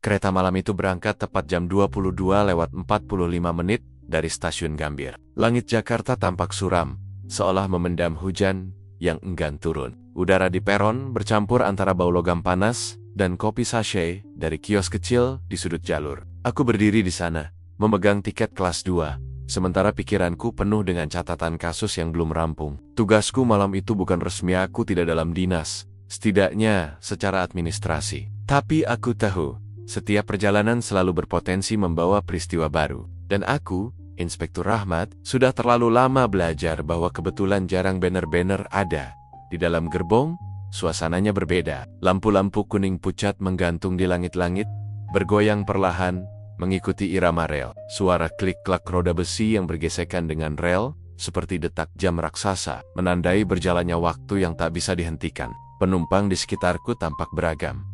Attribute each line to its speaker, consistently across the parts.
Speaker 1: Kereta malam itu berangkat tepat jam 22:45 dari stasiun Gambir. Langit Jakarta tampak suram, seolah memendam hujan yang enggan turun. Udara di peron bercampur antara bau logam panas dan kopi sachet dari kios kecil di sudut jalur. Aku berdiri di sana, memegang tiket kelas 2, sementara pikiranku penuh dengan catatan kasus yang belum rampung. Tugasku malam itu bukan resmi, aku tidak dalam dinas, setidaknya secara administrasi. Tapi aku tahu, setiap perjalanan selalu berpotensi membawa peristiwa baru. Dan aku, Inspektur Rahmat, sudah terlalu lama belajar bahwa kebetulan jarang banner-banner ada. Di dalam gerbong, suasananya berbeda. Lampu-lampu kuning pucat menggantung di langit-langit, bergoyang perlahan, mengikuti irama rel. Suara klik-klak roda besi yang bergesekan dengan rel, seperti detak jam raksasa, menandai berjalannya waktu yang tak bisa dihentikan. Penumpang di sekitarku tampak beragam.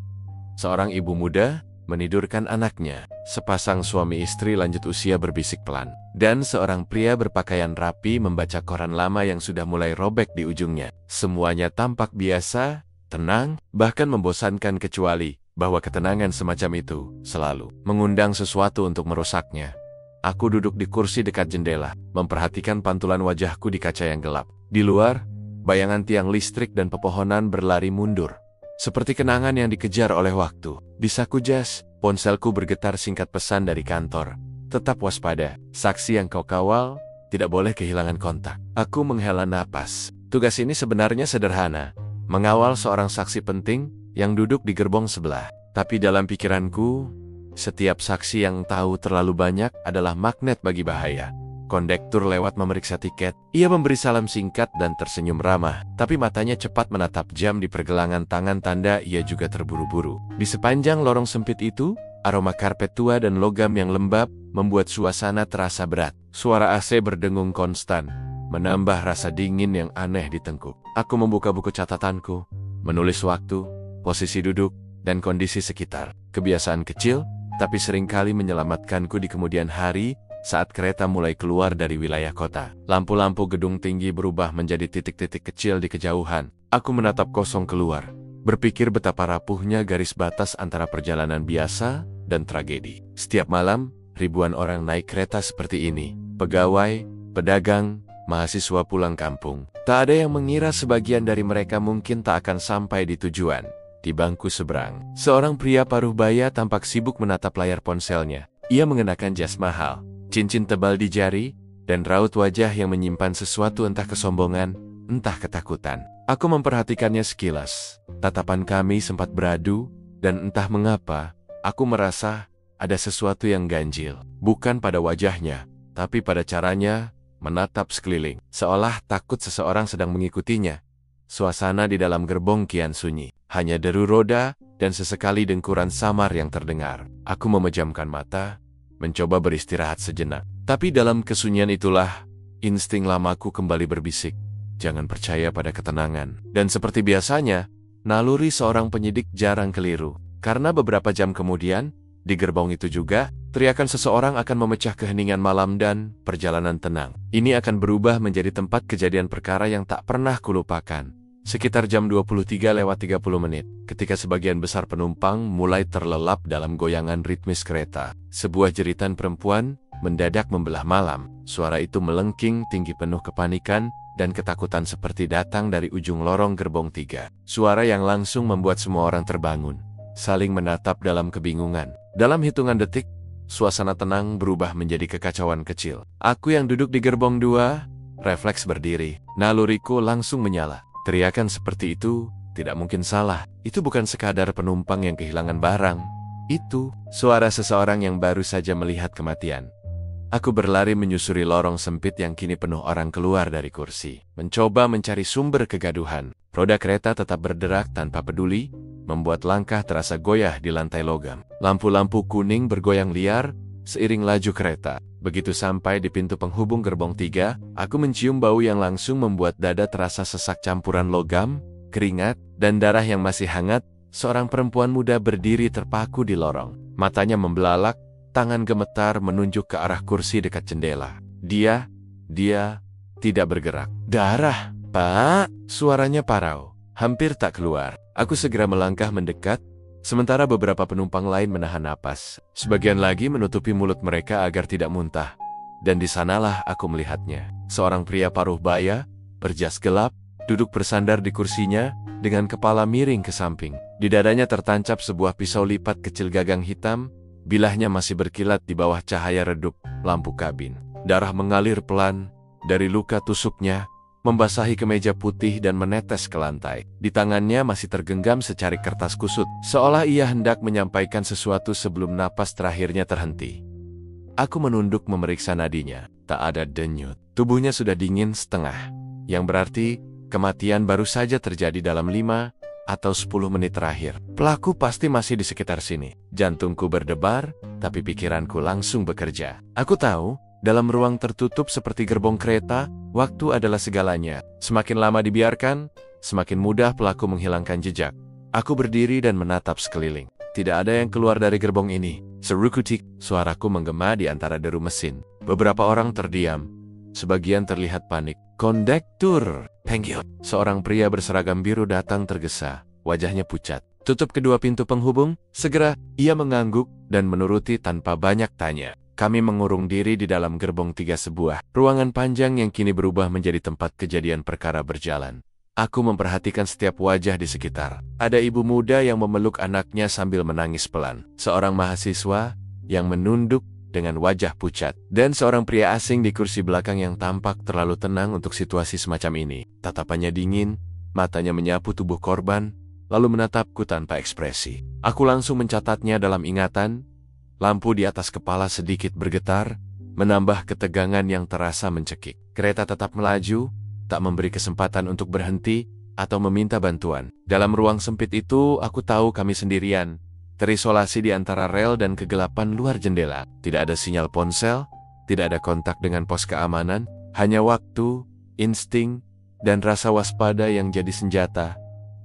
Speaker 1: Seorang ibu muda menidurkan anaknya, sepasang suami istri lanjut usia berbisik pelan, dan seorang pria berpakaian rapi membaca koran lama yang sudah mulai robek di ujungnya. Semuanya tampak biasa, tenang, bahkan membosankan, kecuali bahwa ketenangan semacam itu selalu mengundang sesuatu untuk merusaknya. Aku duduk di kursi dekat jendela, memperhatikan pantulan wajahku di kaca yang gelap. Di luar, bayangan tiang listrik dan pepohonan berlari mundur, seperti kenangan yang dikejar oleh waktu. Di saku jas, ponselku bergetar singkat pesan dari kantor. Tetap waspada, saksi yang kau kawal tidak boleh kehilangan kontak. Aku menghela napas. Tugas ini sebenarnya sederhana, mengawal seorang saksi penting yang duduk di gerbong sebelah. Tapi dalam pikiranku, setiap saksi yang tahu terlalu banyak adalah magnet bagi bahaya. Kondektur lewat memeriksa tiket. Ia memberi salam singkat dan tersenyum ramah, tapi matanya cepat menatap jam di pergelangan tangan, tanda ia juga terburu-buru. Di sepanjang lorong sempit itu, aroma karpet tua dan logam yang lembab membuat suasana terasa berat. Suara AC berdengung konstan, menambah rasa dingin yang aneh di tengkuk. Aku membuka buku catatanku, menulis waktu, posisi duduk, dan kondisi sekitar. Kebiasaan kecil, tapi seringkali menyelamatkanku di kemudian hari. Saat kereta mulai keluar dari wilayah kota, lampu-lampu gedung tinggi berubah menjadi titik-titik kecil di kejauhan. Aku menatap kosong keluar, berpikir betapa rapuhnya garis batas antara perjalanan biasa dan tragedi. Setiap malam, ribuan orang naik kereta seperti ini. Pegawai, pedagang, mahasiswa pulang kampung. Tak ada yang mengira sebagian dari mereka mungkin tak akan sampai di tujuan. Di bangku seberang, seorang pria paruh baya tampak sibuk menatap layar ponselnya. Ia mengenakan jas mahal, cincin tebal di jari, dan raut wajah yang menyimpan sesuatu, entah kesombongan, entah ketakutan. Aku memperhatikannya sekilas. Tatapan kami sempat beradu, dan entah mengapa, aku merasa ada sesuatu yang ganjil. Bukan pada wajahnya, tapi pada caranya menatap sekeliling, seolah takut seseorang sedang mengikutinya. Suasana di dalam gerbong kian sunyi. Hanya deru roda, dan sesekali dengkuran samar yang terdengar. Aku memejamkan mata, mencoba beristirahat sejenak. Tapi dalam kesunyian itulah, insting lamaku kembali berbisik. Jangan percaya pada ketenangan. Dan seperti biasanya, naluri seorang penyidik jarang keliru. Karena beberapa jam kemudian, di gerbong itu juga, teriakan seseorang akan memecah keheningan malam dan perjalanan tenang. Ini akan berubah menjadi tempat kejadian perkara yang tak pernah kulupakan. Sekitar jam 23:30, ketika sebagian besar penumpang mulai terlelap dalam goyangan ritmis kereta, sebuah jeritan perempuan mendadak membelah malam. Suara itu melengking tinggi, penuh kepanikan dan ketakutan, seperti datang dari ujung lorong gerbong 3. Suara yang langsung membuat semua orang terbangun, saling menatap dalam kebingungan. Dalam hitungan detik, suasana tenang berubah menjadi kekacauan kecil. Aku yang duduk di gerbong 2, refleks berdiri. Naluriku langsung menyala. Teriakan seperti itu tidak mungkin salah. Itu bukan sekadar penumpang yang kehilangan barang. Itu suara seseorang yang baru saja melihat kematian. Aku berlari menyusuri lorong sempit yang kini penuh orang keluar dari kursi, mencoba mencari sumber kegaduhan. Roda kereta tetap berderak tanpa peduli, membuat langkah terasa goyah di lantai logam. Lampu-lampu kuning bergoyang liar seiring laju kereta. Begitu sampai di pintu penghubung gerbong 3, aku mencium bau yang langsung membuat dada terasa sesak, campuran logam, keringat, dan darah yang masih hangat. Seorang perempuan muda berdiri terpaku di lorong. Matanya membelalak, tangan gemetar menunjuk ke arah kursi dekat jendela. Dia tidak bergerak. Darah, Pak! Suaranya parau, hampir tak keluar. Aku segera melangkah mendekat, Sementara beberapa penumpang lain menahan napas. Sebagian lagi menutupi mulut mereka agar tidak muntah. Dan di sanalah aku melihatnya. Seorang pria paruh baya, berjas gelap, duduk bersandar di kursinya, dengan kepala miring ke samping. Di dadanya tertancap sebuah pisau lipat kecil gagang hitam, bilahnya masih berkilat di bawah cahaya redup lampu kabin. Darah mengalir pelan dari luka tusuknya, membasahi kemeja putih dan menetes ke lantai. Di tangannya masih tergenggam secari kertas kusut, seolah ia hendak menyampaikan sesuatu sebelum napas terakhirnya terhenti. Aku menunduk memeriksa nadinya. Tak ada denyut. Tubuhnya sudah dingin setengah, yang berarti kematian baru saja terjadi dalam 5 atau 10 menit terakhir. Pelaku pasti masih di sekitar sini. Jantungku berdebar, tapi pikiranku langsung bekerja. Aku tahu, dalam ruang tertutup seperti gerbong kereta, waktu adalah segalanya. Semakin lama dibiarkan, semakin mudah pelaku menghilangkan jejak. Aku berdiri dan menatap sekeliling. Tidak ada yang keluar dari gerbong ini. Serukutik, suaraku menggema di antara deru mesin. Beberapa orang terdiam. Sebagian terlihat panik. Kondektur, Pengyot. Seorang pria berseragam biru datang tergesa. Wajahnya pucat. Tutup kedua pintu penghubung. Segera, ia mengangguk dan menuruti tanpa banyak tanya. Kami mengurung diri di dalam gerbong 3 sebuah ruangan panjang yang kini berubah menjadi tempat kejadian perkara berjalan. Aku memperhatikan setiap wajah di sekitar. Ada ibu muda yang memeluk anaknya sambil menangis pelan. Seorang mahasiswa yang menunduk dengan wajah pucat. Dan seorang pria asing di kursi belakang yang tampak terlalu tenang untuk situasi semacam ini. Tatapannya dingin, matanya menyapu tubuh korban, lalu menatapku tanpa ekspresi. Aku langsung mencatatnya dalam ingatan. Lampu di atas kepala sedikit bergetar, menambah ketegangan yang terasa mencekik. Kereta tetap melaju, tak memberi kesempatan untuk berhenti atau meminta bantuan. Dalam ruang sempit itu, aku tahu kami sendirian, terisolasi di antara rel dan kegelapan luar jendela. Tidak ada sinyal ponsel, tidak ada kontak dengan pos keamanan, hanya waktu, insting, dan rasa waspada yang jadi senjata.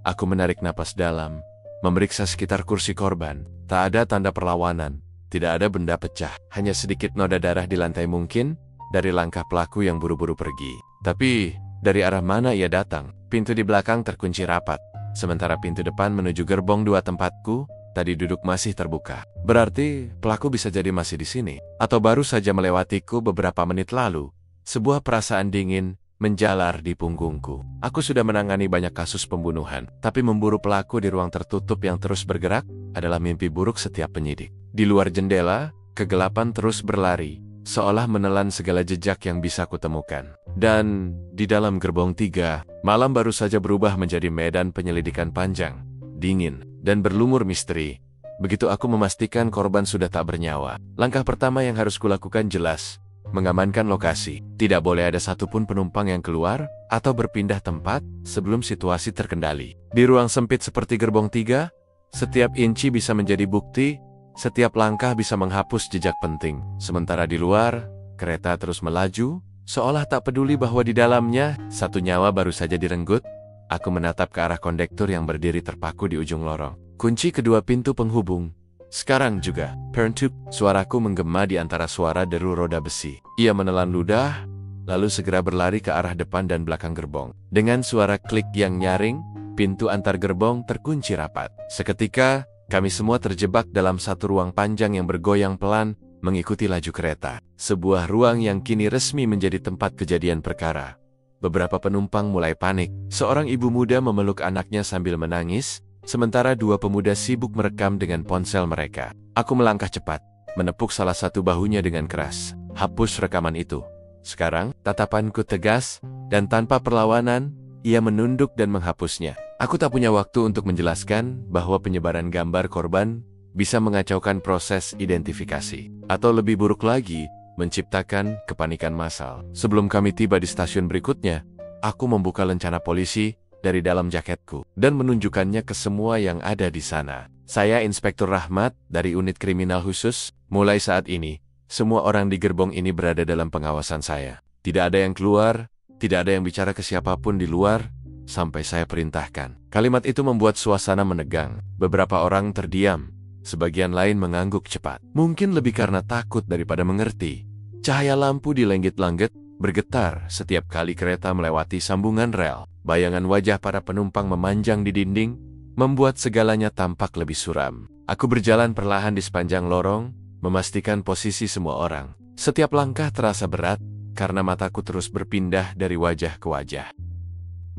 Speaker 1: Aku menarik napas dalam, memeriksa sekitar kursi korban. Tak ada tanda perlawanan. Tidak ada benda pecah, hanya sedikit noda darah di lantai mungkin dari langkah pelaku yang buru-buru pergi. Tapi, dari arah mana ia datang? Pintu di belakang terkunci rapat, sementara pintu depan menuju gerbong 2 tempatku tadi duduk masih terbuka. Berarti, pelaku bisa jadi masih di sini, atau baru saja melewatiku beberapa menit lalu. Sebuah perasaan dingin menjalar di punggungku. Aku sudah menangani banyak kasus pembunuhan, tapi memburu pelaku di ruang tertutup yang terus bergerak adalah mimpi buruk setiap penyidik. Di luar jendela, kegelapan terus berlari, seolah menelan segala jejak yang bisa kutemukan. Dan di dalam gerbong 3, malam baru saja berubah menjadi medan penyelidikan panjang, dingin, dan berlumur misteri. Begitu aku memastikan korban sudah tak bernyawa, langkah pertama yang harus kulakukan jelas, mengamankan lokasi. Tidak boleh ada satupun penumpang yang keluar atau berpindah tempat sebelum situasi terkendali. Di ruang sempit seperti gerbong 3, setiap inci bisa menjadi bukti. Setiap langkah bisa menghapus jejak penting. Sementara di luar, kereta terus melaju, seolah tak peduli bahwa di dalamnya, satu nyawa baru saja direnggut. Aku menatap ke arah kondektur yang berdiri terpaku di ujung lorong. Kunci kedua pintu penghubung. Sekarang juga, Perntuk, suaraku menggema di antara suara deru roda besi. Ia menelan ludah, lalu segera berlari ke arah depan dan belakang gerbong. Dengan suara klik yang nyaring, pintu antar gerbong terkunci rapat. Seketika, kami semua terjebak dalam satu ruang panjang yang bergoyang pelan mengikuti laju kereta. Sebuah ruang yang kini resmi menjadi tempat kejadian perkara. Beberapa penumpang mulai panik. Seorang ibu muda memeluk anaknya sambil menangis, sementara 2 pemuda sibuk merekam dengan ponsel mereka. Aku melangkah cepat, menepuk salah satu bahunya dengan keras. Hapus rekaman itu. Sekarang, tatapanku tegas, dan tanpa perlawanan, ia menunduk dan menghapusnya. Aku tak punya waktu untuk menjelaskan bahwa penyebaran gambar korban bisa mengacaukan proses identifikasi. Atau lebih buruk lagi, menciptakan kepanikan massal. Sebelum kami tiba di stasiun berikutnya, aku membuka lencana polisi dari dalam jaketku dan menunjukkannya ke semua yang ada di sana. Saya Inspektur Rahmat dari Unit Kriminal Khusus. Mulai saat ini, semua orang di gerbong ini berada dalam pengawasan saya. Tidak ada yang keluar, tidak ada yang bicara ke siapapun di luar, sampai saya perintahkan. Kalimat itu membuat suasana menegang. Beberapa orang terdiam, sebagian lain mengangguk cepat. Mungkin lebih karena takut daripada mengerti. Cahaya lampu di lenggit-langit bergetar setiap kali kereta melewati sambungan rel. Bayangan wajah para penumpang memanjang di dinding, membuat segalanya tampak lebih suram. Aku berjalan perlahan di sepanjang lorong, memastikan posisi semua orang. Setiap langkah terasa berat, karena mataku terus berpindah dari wajah ke wajah,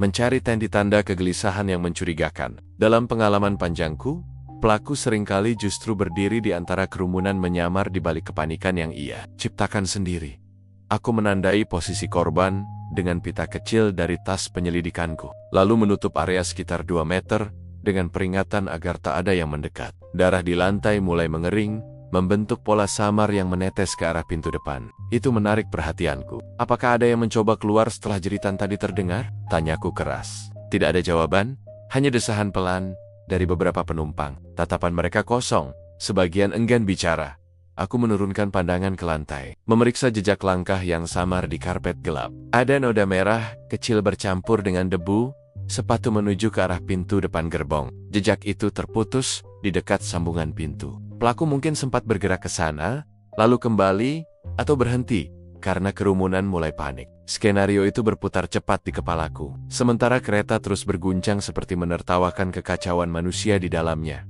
Speaker 1: mencari tanda kegelisahan yang mencurigakan. Dalam pengalaman panjangku, pelaku seringkali justru berdiri di antara kerumunan menyamar di balik kepanikan yang ia ciptakan sendiri. Aku menandai posisi korban dengan pita kecil dari tas penyelidikanku, lalu menutup area sekitar 2 meter dengan peringatan agar tak ada yang mendekat. Darah di lantai mulai mengering, membentuk pola samar yang menetes ke arah pintu depan. Itu menarik perhatianku. Apakah ada yang mencoba keluar setelah jeritan tadi terdengar? Tanyaku keras. Tidak ada jawaban, hanya desahan pelan dari beberapa penumpang. Tatapan mereka kosong, sebagian enggan bicara. Aku menurunkan pandangan ke lantai, memeriksa jejak langkah yang samar di karpet gelap. Ada noda merah kecil bercampur dengan debu, sepatu menuju ke arah pintu depan gerbong. Jejak itu terputus di dekat sambungan pintu. Pelaku mungkin sempat bergerak ke sana, lalu kembali, atau berhenti, karena kerumunan mulai panik. Skenario itu berputar cepat di kepalaku, sementara kereta terus berguncang seperti menertawakan kekacauan manusia di dalamnya.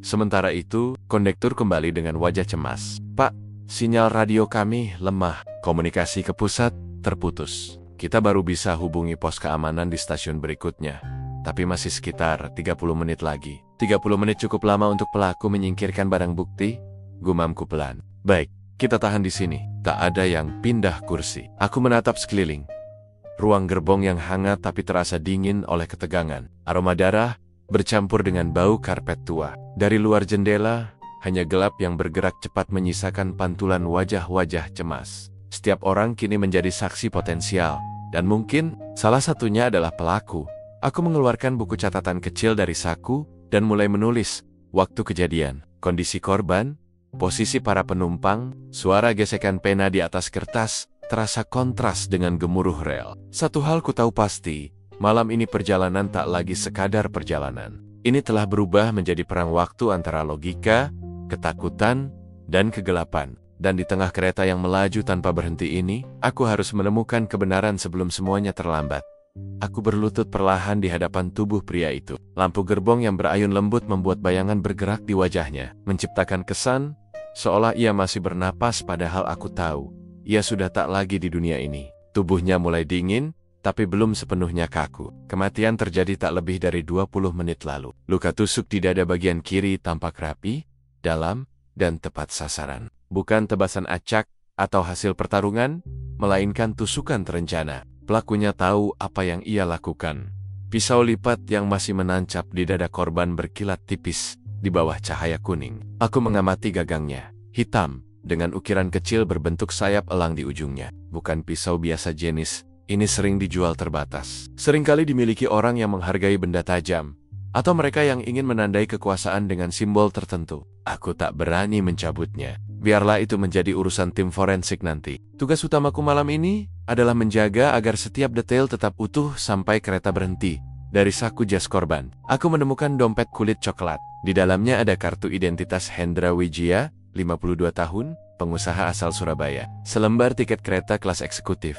Speaker 1: Sementara itu, kondektur kembali dengan wajah cemas. "Pak, sinyal radio kami lemah. Komunikasi ke pusat terputus. Kita baru bisa hubungi pos keamanan di stasiun berikutnya. Tapi masih sekitar 30 menit lagi." 30 menit cukup lama untuk pelaku menyingkirkan barang bukti, gumamku pelan. "Baik, kita tahan di sini." Tak ada yang pindah kursi. Aku menatap sekeliling. Ruang gerbong yang hangat tapi terasa dingin oleh ketegangan. Aroma darah bercampur dengan bau karpet tua. Dari luar jendela, hanya gelap yang bergerak cepat menyisakan pantulan wajah-wajah cemas. Setiap orang kini menjadi saksi potensial, dan mungkin salah satunya adalah pelaku. Aku mengeluarkan buku catatan kecil dari saku dan mulai menulis waktu kejadian, kondisi korban, posisi para penumpang. Suara gesekan pena di atas kertas terasa kontras dengan gemuruh rel. Satu hal ku tahu pasti, malam ini perjalanan tak lagi sekadar perjalanan. Ini telah berubah menjadi perang waktu antara logika, ketakutan, dan kegelapan. Dan di tengah kereta yang melaju tanpa berhenti ini, aku harus menemukan kebenaran sebelum semuanya terlambat. Aku berlutut perlahan di hadapan tubuh pria itu. Lampu gerbong yang berayun lembut membuat bayangan bergerak di wajahnya, menciptakan kesan seolah ia masih bernapas, padahal aku tahu ia sudah tak lagi di dunia ini. Tubuhnya mulai dingin, tapi belum sepenuhnya kaku. Kematian terjadi tak lebih dari 20 menit lalu. Luka tusuk di dada bagian kiri tampak rapi, dalam, dan tepat sasaran. Bukan tebasan acak atau hasil pertarungan, melainkan tusukan terencana. Pelakunya tahu apa yang ia lakukan. Pisau lipat yang masih menancap di dada korban berkilat tipis di bawah cahaya kuning. Aku mengamati gagangnya, hitam, dengan ukiran kecil berbentuk sayap elang di ujungnya. Bukan pisau biasa jenis. Ini sering dijual terbatas. Seringkali dimiliki orang yang menghargai benda tajam, atau mereka yang ingin menandai kekuasaan dengan simbol tertentu. Aku tak berani mencabutnya. Biarlah itu menjadi urusan tim forensik nanti. Tugas utamaku malam ini adalah menjaga agar setiap detail tetap utuh sampai kereta berhenti. Dari saku jas korban, aku menemukan dompet kulit coklat. Di dalamnya ada kartu identitas Hendra Wijaya, 52 tahun, pengusaha asal Surabaya. Selembar tiket kereta kelas eksekutif.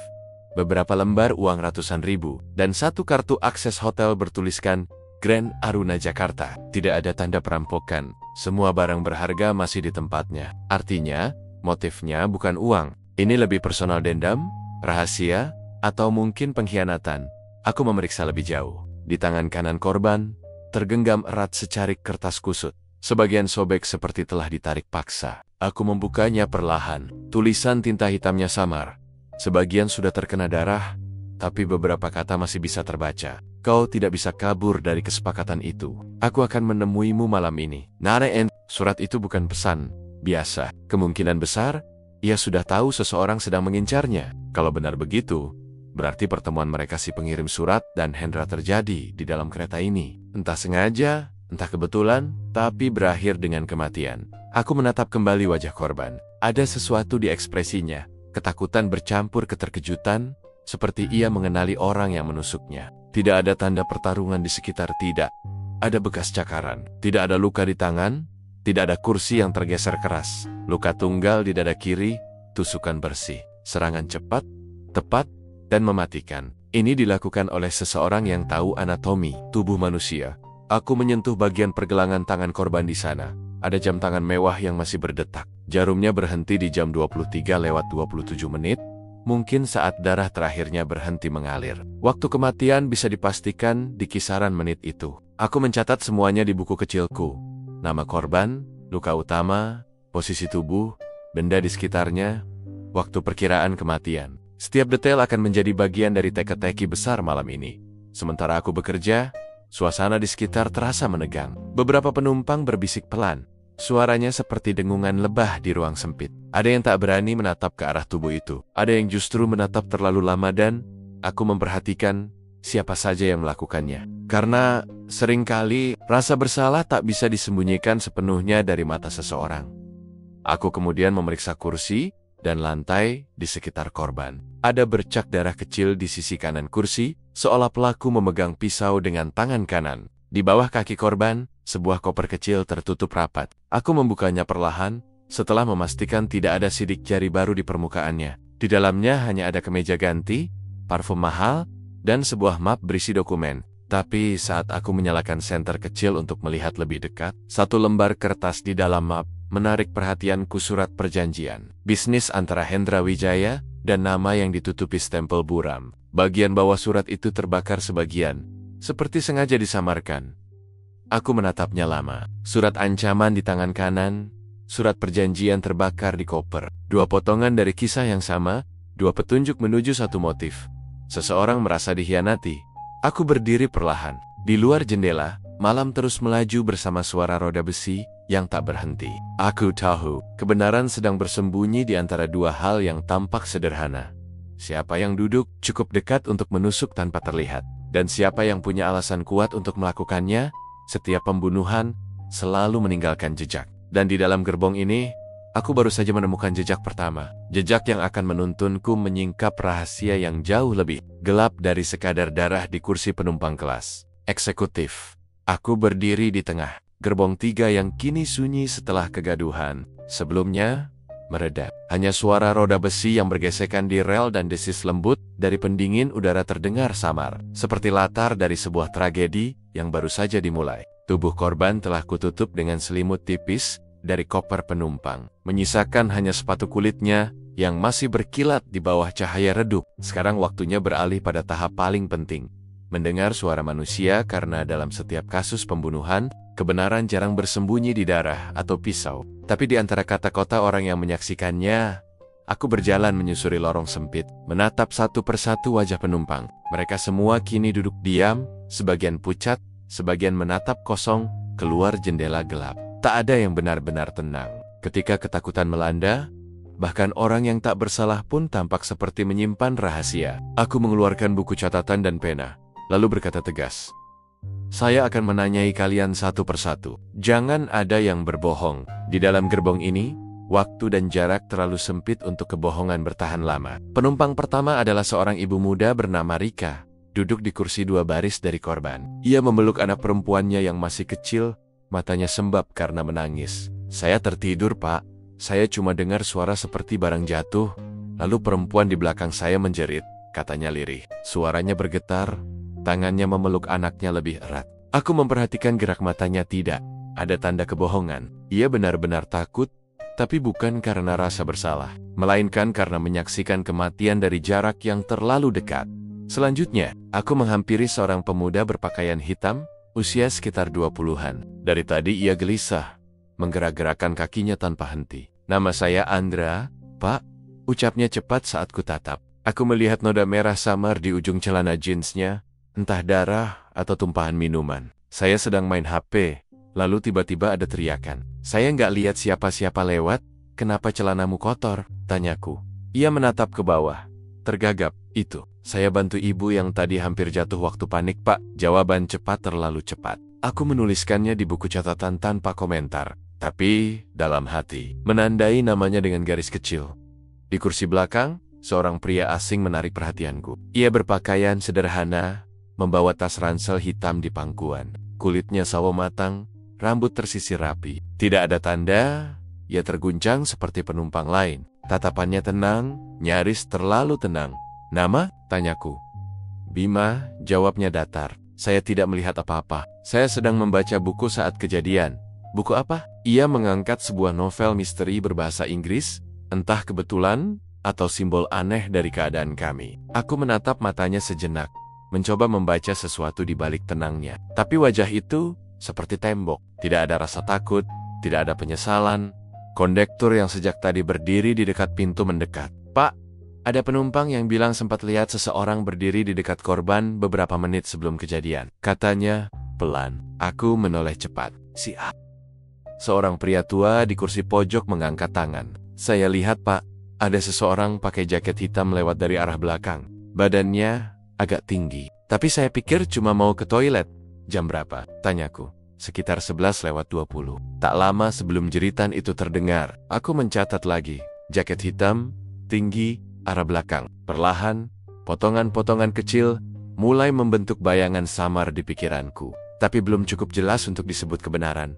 Speaker 1: Beberapa lembar uang ratusan ribu, dan satu kartu akses hotel bertuliskan Grand Aruna Jakarta. Tidak ada tanda perampokan, semua barang berharga masih di tempatnya. Artinya, motifnya bukan uang. Ini lebih personal, dendam, rahasia, atau mungkin pengkhianatan. Aku memeriksa lebih jauh. Di tangan kanan korban, tergenggam erat secarik kertas kusut. Sebagian sobek seperti telah ditarik paksa. Aku membukanya perlahan. Tulisan tinta hitamnya samar. Sebagian sudah terkena darah, tapi beberapa kata masih bisa terbaca. Kau tidak bisa kabur dari kesepakatan itu. Aku akan menemuimu malam ini. Surat itu bukan pesan biasa. Kemungkinan besar, ia sudah tahu seseorang sedang mengincarnya. Kalau benar begitu, berarti pertemuan mereka si pengirim surat dan Hendra terjadi di dalam kereta ini. Entah sengaja, entah kebetulan, tapi berakhir dengan kematian. Aku menatap kembali wajah korban. Ada sesuatu di ekspresinya. Ketakutan bercampur keterkejutan, seperti ia mengenali orang yang menusuknya. Tidak ada tanda pertarungan di sekitar, tidak ada bekas cakaran, tidak ada luka di tangan, tidak ada kursi yang tergeser keras. Luka tunggal di dada kiri, tusukan bersih, serangan cepat, tepat, dan mematikan. Ini dilakukan oleh seseorang yang tahu anatomi tubuh manusia. Aku menyentuh bagian pergelangan tangan korban di sana. Ada jam tangan mewah yang masih berdetak. Jarumnya berhenti di jam 23:27 menit. Mungkin saat darah terakhirnya berhenti mengalir. Waktu kematian bisa dipastikan di kisaran menit itu. Aku mencatat semuanya di buku kecilku. Nama korban, luka utama, posisi tubuh, benda di sekitarnya, waktu perkiraan kematian. Setiap detail akan menjadi bagian dari teka-teki besar malam ini. Sementara aku bekerja, suasana di sekitar terasa menegang. Beberapa penumpang berbisik pelan. Suaranya seperti dengungan lebah di ruang sempit. Ada yang tak berani menatap ke arah tubuh itu. Ada yang justru menatap terlalu lama dan aku memperhatikan siapa saja yang melakukannya. Karena seringkali rasa bersalah tak bisa disembunyikan sepenuhnya dari mata seseorang. Aku kemudian memeriksa kursi dan lantai di sekitar korban. Ada bercak darah kecil di sisi kanan kursi, seolah pelaku memegang pisau dengan tangan kanan. Di bawah kaki korban, sebuah koper kecil tertutup rapat. Aku membukanya perlahan, setelah memastikan tidak ada sidik jari baru di permukaannya. Di dalamnya hanya ada kemeja ganti, parfum mahal, dan sebuah map berisi dokumen. Tapi saat aku menyalakan senter kecil untuk melihat lebih dekat, satu lembar kertas di dalam map menarik perhatianku. Surat perjanjian bisnis antara Hendra Wijaya dan nama yang ditutupi stempel buram. Bagian bawah surat itu terbakar sebagian, seperti sengaja disamarkan. Aku menatapnya lama. Surat ancaman di tangan kanan, surat perjanjian terbakar di koper. Dua potongan dari kisah yang sama, dua petunjuk menuju satu motif. Seseorang merasa dikhianati. Aku berdiri perlahan. Di luar jendela, malam terus melaju bersama suara roda besi yang tak berhenti. Aku tahu, kebenaran sedang bersembunyi di antara dua hal yang tampak sederhana. Siapa yang duduk cukup dekat untuk menusuk tanpa terlihat, dan siapa yang punya alasan kuat untuk melakukannya. Setiap pembunuhan selalu meninggalkan jejak. Dan di dalam gerbong ini, aku baru saja menemukan jejak pertama. Jejak yang akan menuntunku menyingkap rahasia yang jauh lebih gelap dari sekadar darah di kursi penumpang kelas eksekutif. Aku berdiri di tengah gerbong 3 yang kini sunyi setelah kegaduhan sebelumnya mereda. Hanya suara roda besi yang bergesekan di rel dan desis lembut dari pendingin udara terdengar samar, seperti latar dari sebuah tragedi yang baru saja dimulai. Tubuh korban telah kututup dengan selimut tipis dari koper penumpang, menyisakan hanya sepatu kulitnya yang masih berkilat di bawah cahaya redup. Sekarang waktunya beralih pada tahap paling penting, mendengar suara manusia, karena dalam setiap kasus pembunuhan, kebenaran jarang bersembunyi di darah atau pisau. Tapi di antara kata-kata orang yang menyaksikannya, aku berjalan menyusuri lorong sempit, menatap satu persatu wajah penumpang. Mereka semua kini duduk diam, sebagian pucat, sebagian menatap kosong keluar jendela gelap. Tak ada yang benar-benar tenang. Ketika ketakutan melanda, bahkan orang yang tak bersalah pun tampak seperti menyimpan rahasia. Aku mengeluarkan buku catatan dan pena, lalu berkata tegas, "Saya akan menanyai kalian satu persatu. Jangan ada yang berbohong. Di dalam gerbong ini, waktu dan jarak terlalu sempit untuk kebohongan bertahan lama." Penumpang pertama adalah seorang ibu muda bernama Rika, duduk di kursi 2 baris dari korban. Ia memeluk anak perempuannya yang masih kecil, matanya sembab karena menangis. "Saya tertidur, Pak. Saya cuma dengar suara seperti barang jatuh, lalu perempuan di belakang saya menjerit," katanya lirih. Suaranya bergetar, tangannya memeluk anaknya lebih erat. Aku memperhatikan gerak matanya, tidak ada tanda kebohongan. Ia benar-benar takut, tapi bukan karena rasa bersalah, melainkan karena menyaksikan kematian dari jarak yang terlalu dekat. Selanjutnya, aku menghampiri seorang pemuda berpakaian hitam, usia sekitar 20-an. Dari tadi ia gelisah, menggerak-gerakkan kakinya tanpa henti. "Nama saya Andra, Pak," ucapnya cepat saat kutatap. Aku melihat noda merah samar di ujung celana jeansnya, entah darah atau tumpahan minuman. Saya sedang main HP, lalu tiba-tiba ada teriakan. "Saya nggak lihat siapa-siapa lewat, kenapa celanamu kotor?" tanyaku. Ia menatap ke bawah, tergagap. "Itu, saya bantu ibu yang tadi hampir jatuh waktu panik, Pak." Jawaban cepat terlalu cepat. Aku menuliskannya di buku catatan tanpa komentar, tapi dalam hati menandai namanya dengan garis kecil. Di kursi belakang, seorang pria asing menarik perhatianku. Ia berpakaian sederhana, membawa tas ransel hitam di pangkuan. Kulitnya sawo matang, rambut tersisir rapi. Tidak ada tanda ia terguncang seperti penumpang lain. Tatapannya tenang, nyaris terlalu tenang. "Nama?" tanyaku. "Bima," jawabnya datar. Saya tidak melihat apa-apa. Saya sedang membaca buku saat kejadian. Buku apa? Ia mengangkat sebuah novel misteri berbahasa Inggris, entah kebetulan atau simbol aneh dari keadaan kami. Aku menatap matanya sejenak, mencoba membaca sesuatu di balik tenangnya. Tapi wajah itu seperti tembok. Tidak ada rasa takut, tidak ada penyesalan. Kondektur yang sejak tadi berdiri di dekat pintu mendekat. Pak, ada penumpang yang bilang sempat lihat seseorang berdiri di dekat korban beberapa menit sebelum kejadian. Katanya, pelan. Aku menoleh cepat. Siap. Seorang pria tua di kursi pojok mengangkat tangan. Saya lihat, Pak, ada seseorang pakai jaket hitam lewat dari arah belakang. Badannya agak tinggi. Tapi saya pikir cuma mau ke toilet. Jam berapa? Tanyaku. Sekitar 11:20. Tak lama sebelum jeritan itu terdengar, aku mencatat lagi. Jaket hitam, tinggi, arah belakang. Perlahan, potongan-potongan kecil mulai membentuk bayangan samar di pikiranku. Tapi belum cukup jelas untuk disebut kebenaran.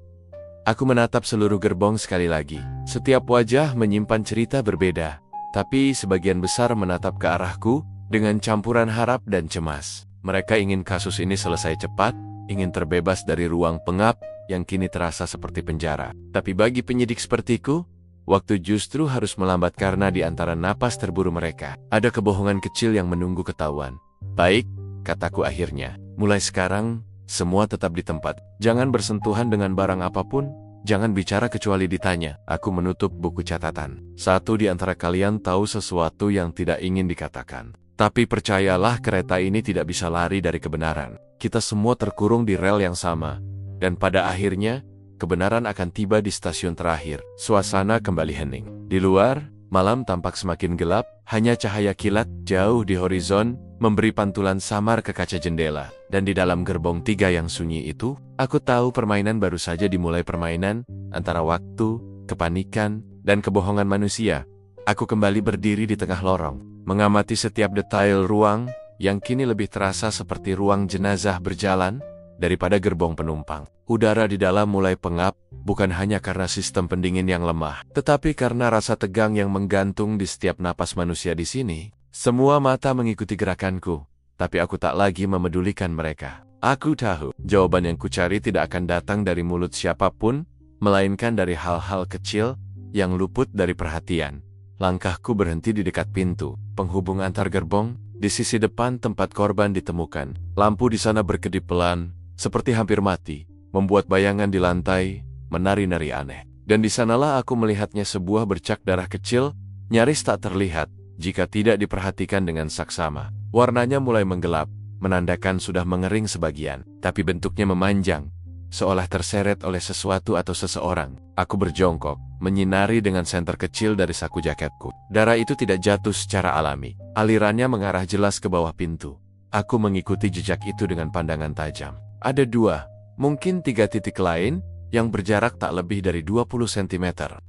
Speaker 1: Aku menatap seluruh gerbong sekali lagi. Setiap wajah menyimpan cerita berbeda. Tapi sebagian besar menatap ke arahku dengan campuran harap dan cemas. Mereka ingin kasus ini selesai cepat, ingin terbebas dari ruang pengap yang kini terasa seperti penjara. Tapi bagi penyidik sepertiku, waktu justru harus melambat karena di antara napas terburu mereka, ada kebohongan kecil yang menunggu ketahuan. Baik, kataku akhirnya. Mulai sekarang, semua tetap di tempat. Jangan bersentuhan dengan barang apapun, jangan bicara kecuali ditanya. Aku menutup buku catatan. Satu di antara kalian tahu sesuatu yang tidak ingin dikatakan. Tapi percayalah, kereta ini tidak bisa lari dari kebenaran. Kita semua terkurung di rel yang sama. Dan pada akhirnya, kebenaran akan tiba di stasiun terakhir. Suasana kembali hening. Di luar, malam tampak semakin gelap, hanya cahaya kilat jauh di horizon memberi pantulan samar ke kaca jendela. Dan di dalam gerbong 3 yang sunyi itu, aku tahu permainan baru saja dimulai. Permainan antara waktu, kepanikan, dan kebohongan manusia. Aku kembali berdiri di tengah lorong, mengamati setiap detail ruang yang kini lebih terasa seperti ruang jenazah berjalan daripada gerbong penumpang. Udara di dalam mulai pengap, bukan hanya karena sistem pendingin yang lemah, tetapi karena rasa tegang yang menggantung di setiap napas manusia di sini. Semua mata mengikuti gerakanku, tapi aku tak lagi memedulikan mereka. Aku tahu, jawaban yang kucari tidak akan datang dari mulut siapapun, melainkan dari hal-hal kecil yang luput dari perhatian. Langkahku berhenti di dekat pintu penghubung antar gerbong. Di sisi depan tempat korban ditemukan. Lampu di sana berkedip pelan, seperti hampir mati, membuat bayangan di lantai menari-nari aneh. Dan di sanalah aku melihatnya, sebuah bercak darah kecil, nyaris tak terlihat jika tidak diperhatikan dengan saksama. Warnanya mulai menggelap, menandakan sudah mengering sebagian, tapi bentuknya memanjang, seolah terseret oleh sesuatu atau seseorang. Aku berjongkok, menyinari dengan senter kecil dari saku jaketku. Darah itu tidak jatuh secara alami. Alirannya mengarah jelas ke bawah pintu. Aku mengikuti jejak itu dengan pandangan tajam. Ada 2, mungkin 3 titik lain yang berjarak tak lebih dari 20 cm.